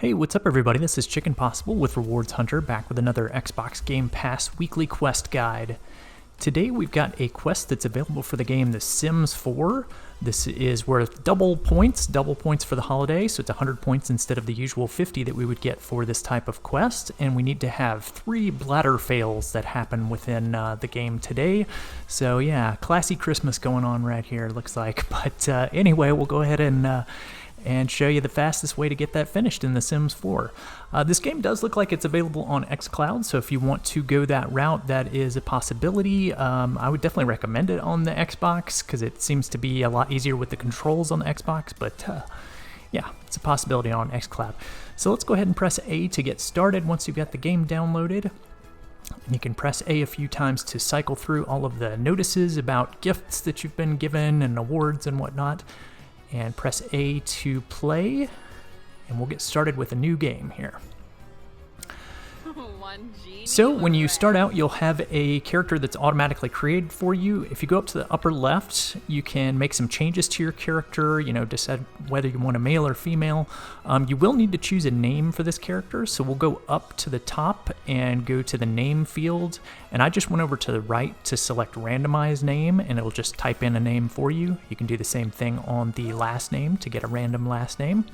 Hey, what's up everybody? This is Chicken Possible with Rewards Hunter, back with another Xbox Game Pass weekly quest guide. Today we've got a quest that's available for the game The Sims 4. This is worth double points for the holiday, so it's 100 points instead of the usual 50 that we would get for this type of quest, and we need to have 3 bladder fails that happen within the game today. So yeah, classy Christmas going on right here, looks like. But anyway, we'll go ahead and show you the fastest way to get that finished in The Sims 4. This game does look like it's available on xCloud, so if you want to go that route, that is a possibility. I would definitely recommend it on the Xbox, because it seems to be a lot easier with the controls on the Xbox, but yeah, it's a possibility on xCloud. So let's go ahead and press A to get started once you've got the game downloaded. And you can press A few times to cycle through all of the notices about gifts that you've been given and awards and whatnot. And press A to play, and we'll get started with a new game here. So when you start out, you'll have a character that's automatically created for you. If you go up to the upper left, you can make some changes to your character, decide whether you want a male or female. You will need to choose a name for this character, so we'll go up to the top and go to the name field, and I just went over to the right to select randomize name, and it'll just type in a name for you. You can do the same thing on the last name to get a random last name.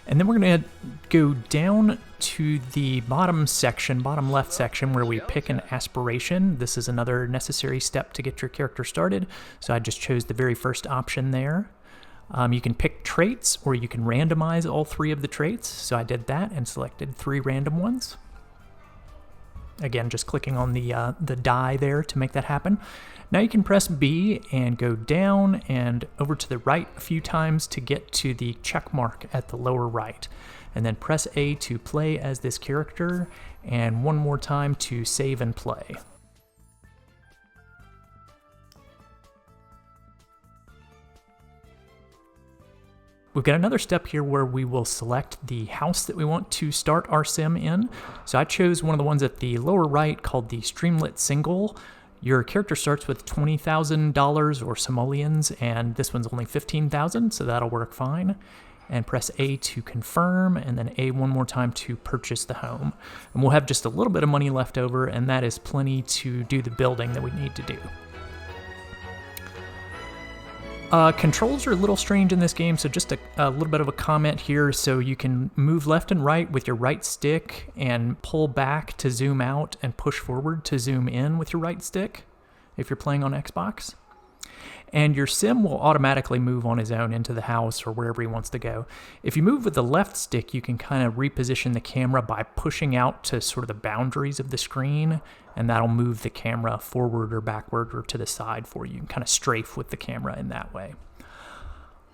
And then we're going to go down to the bottom left section, where we pick an aspiration. This is another necessary step to get your character started, so I just chose the very first option there. You can pick traits, or you can randomize all 3 of the traits, so I did that and selected 3 random ones. Again, just clicking on the die there to make that happen. Now you can press B and go down and over to the right a few times to get to the check mark at the lower right. And then press A to play as this character, and one more time to save and play. We've got another step here where we will select the house that we want to start our sim in. So I chose one of the ones at the lower right called the Streamlit Single. Your character starts with $20,000 or simoleons, and this one's only $15,000, so that'll work fine. And press A to confirm, and then A one more time to purchase the home. And we'll have just a little bit of money left over, and that is plenty to do the building that we need to do. Controls are a little strange in this game, so just a little bit of a comment here. So you can move left and right with your right stick and pull back to zoom out and push forward to zoom in with your right stick if you're playing on Xbox. And your sim will automatically move on his own into the house or wherever he wants to go. If you move with the left stick, you can kind of reposition the camera by pushing out to sort of the boundaries of the screen, and that'll move the camera forward or backward or to the side for you. You can kind of strafe with the camera in that way.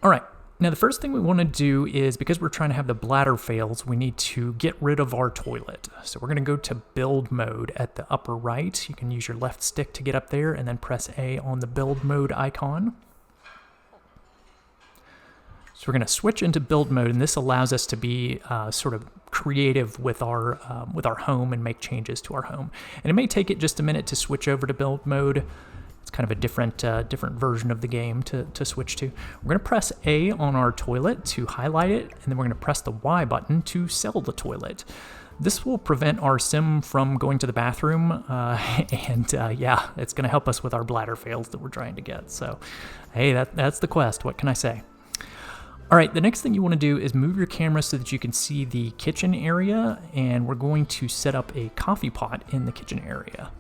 All right. Now, the first thing we want to do is, because we're trying to have the bladder fails, we need to get rid of our toilet. So we're going to go to build mode at the upper right. You can use your left stick to get up there and then press A on the build mode icon. So we're going to switch into build mode, and this allows us to be sort of creative with our home and make changes to our home. And it may take it just a minute to switch over to build mode. It's kind of a different version of the game to switch to. We're going to press A on our toilet to highlight it, and then we're going to press the Y button to sell the toilet. This will prevent our sim from going to the bathroom, yeah, it's going to help us with our bladder fails that we're trying to get. So, hey, that's the quest. What can I say? All right, the next thing you want to do is move your camera so that you can see the kitchen area, and we're going to set up a coffee pot in the kitchen area.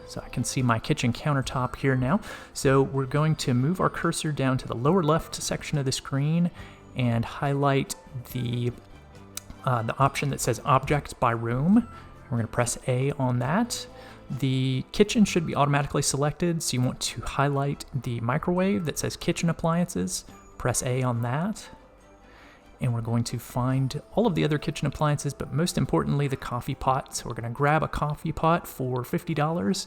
So I can see my kitchen countertop here now. So we're going to move our cursor down to the lower left section of the screen and highlight the option that says Objects by Room. We're going to press A on that. The kitchen should be automatically selected, so you want to highlight the microwave that says Kitchen Appliances. Press A on that. And we're going to find all of the other kitchen appliances, but most importantly, the coffee pot. So we're going to grab a coffee pot for $50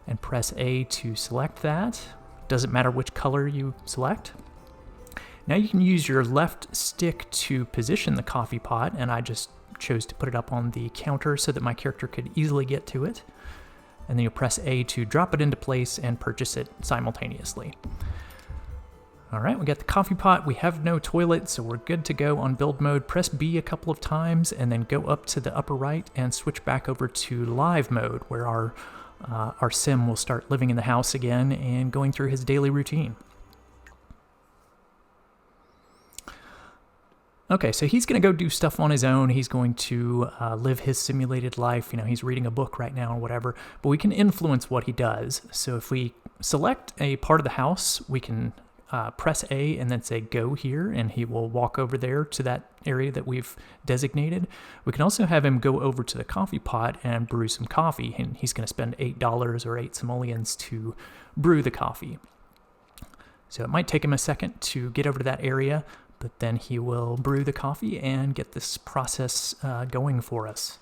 and press A to select that. Doesn't matter which color you select. Now you can use your left stick to position the coffee pot, and I just chose to put it up on the counter so that my character could easily get to it. And then you'll press A to drop it into place and purchase it simultaneously. All right, we got the coffee pot. We have no toilet, so we're good to go on build mode. Press B a couple of times and then go up to the upper right and switch back over to live mode, where our sim will start living in the house again and going through his daily routine. Okay, so he's going to go do stuff on his own. He's going to live his simulated life. You know, he's reading a book right now or whatever, but we can influence what he does. So if we select a part of the house, we can press A and then say go here, and he will walk over there to that area that we've designated. We can also have him go over to the coffee pot and brew some coffee, and he's going to spend $8 or 8 simoleons to brew the coffee. So it might take him a second to get over to that area, but then he will brew the coffee and get this process going for us.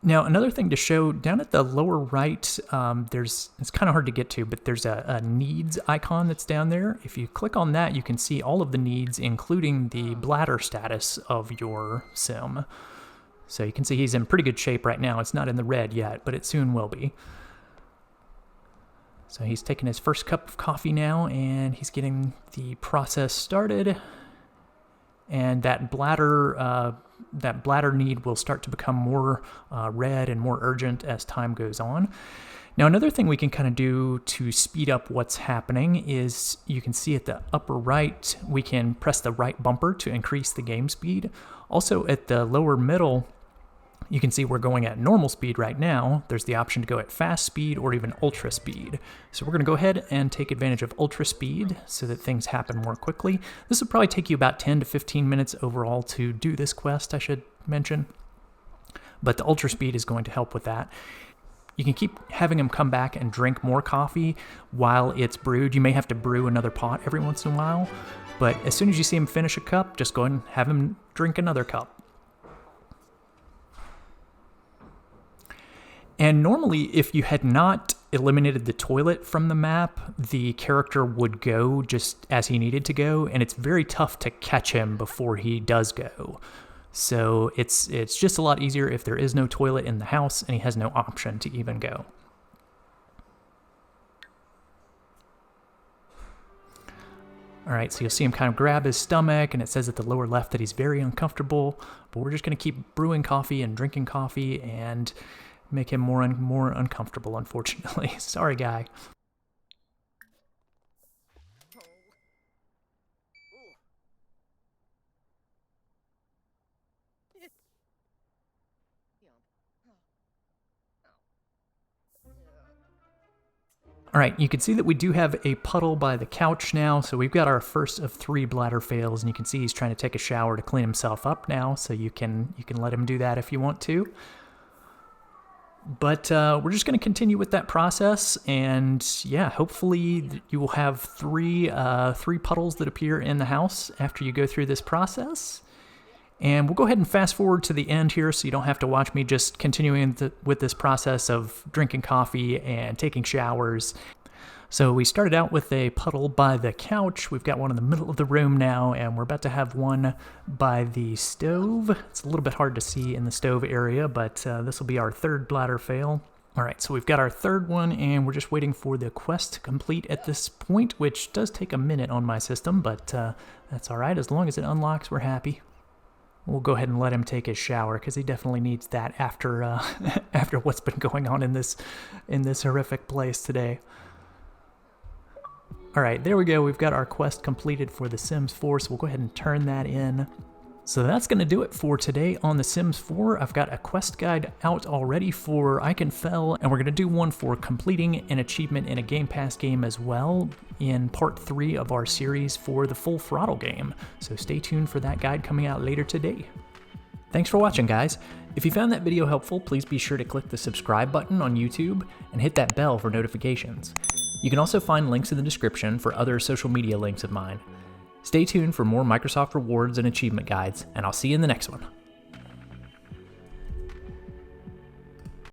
Now, another thing to show, down at the lower right, it's kind of hard to get to, but there's a needs icon that's down there. If you click on that, you can see all of the needs, including the bladder status of your sim. So you can see he's in pretty good shape right now. It's not in the red yet, but it soon will be. So he's taking his first cup of coffee now, and he's getting the process started. And that bladder need will start to become more red and more urgent as time goes on. Now, another thing we can kind of do to speed up what's happening is, you can see at the upper right, we can press the right bumper to increase the game speed. Also at the lower middle, you can see we're going at normal speed right now. There's the option to go at fast speed or even ultra speed. So we're going to go ahead and take advantage of ultra speed so that things happen more quickly. This will probably take you about 10 to 15 minutes overall to do this quest, I should mention. But the ultra speed is going to help with that. You can keep having him come back and drink more coffee while it's brewed. You may have to brew another pot every once in a while, but as soon as you see him finish a cup, just go ahead and have him drink another cup. And normally, if you had not eliminated the toilet from the map, the character would go just as he needed to go, and it's very tough to catch him before he does go. So it's just a lot easier if there is no toilet in the house and he has no option to even go. All right, so you'll see him kind of grab his stomach, and it says at the lower left that he's very uncomfortable, but we're just going to keep brewing coffee and drinking coffee and make him more uncomfortable, unfortunately. Sorry, guy. All right, you can see that we do have a puddle by the couch now, so we've got our first of 3 bladder fails, and you can see he's trying to take a shower to clean himself up now, so you can let him do that if you want to. But we're just going to continue with that process, and yeah, hopefully you will have three puddles that appear in the house after you go through this process. And we'll go ahead and fast forward to the end here, so you don't have to watch me just continuing with this process of drinking coffee and taking showers. So we started out with a puddle by the couch. We've got one in the middle of the room now, and we're about to have one by the stove. It's a little bit hard to see in the stove area, but this will be our 3rd bladder fail. All right, so we've got our 3rd one, and we're just waiting for the quest to complete at this point, which does take a minute on my system, but that's all right. As long as it unlocks, we're happy. We'll go ahead and let him take his shower, because he definitely needs that after after what's been going on in this horrific place today. All right, there we go. We've got our quest completed for The Sims 4, so we'll go ahead and turn that in. So that's going to do it for today on The Sims 4. I've got a quest guide out already for Eichenfell, and we're going to do one for completing an achievement in a Game Pass game as well in part 3 of our series for the Full Throttle game. So stay tuned for that guide coming out later today. Thanks for watching, guys. If you found that video helpful, please be sure to click the subscribe button on YouTube and hit that bell for notifications. You can also find links in the description for other social media links of mine. Stay tuned for more Microsoft rewards and achievement guides, and I'll see you in the next one.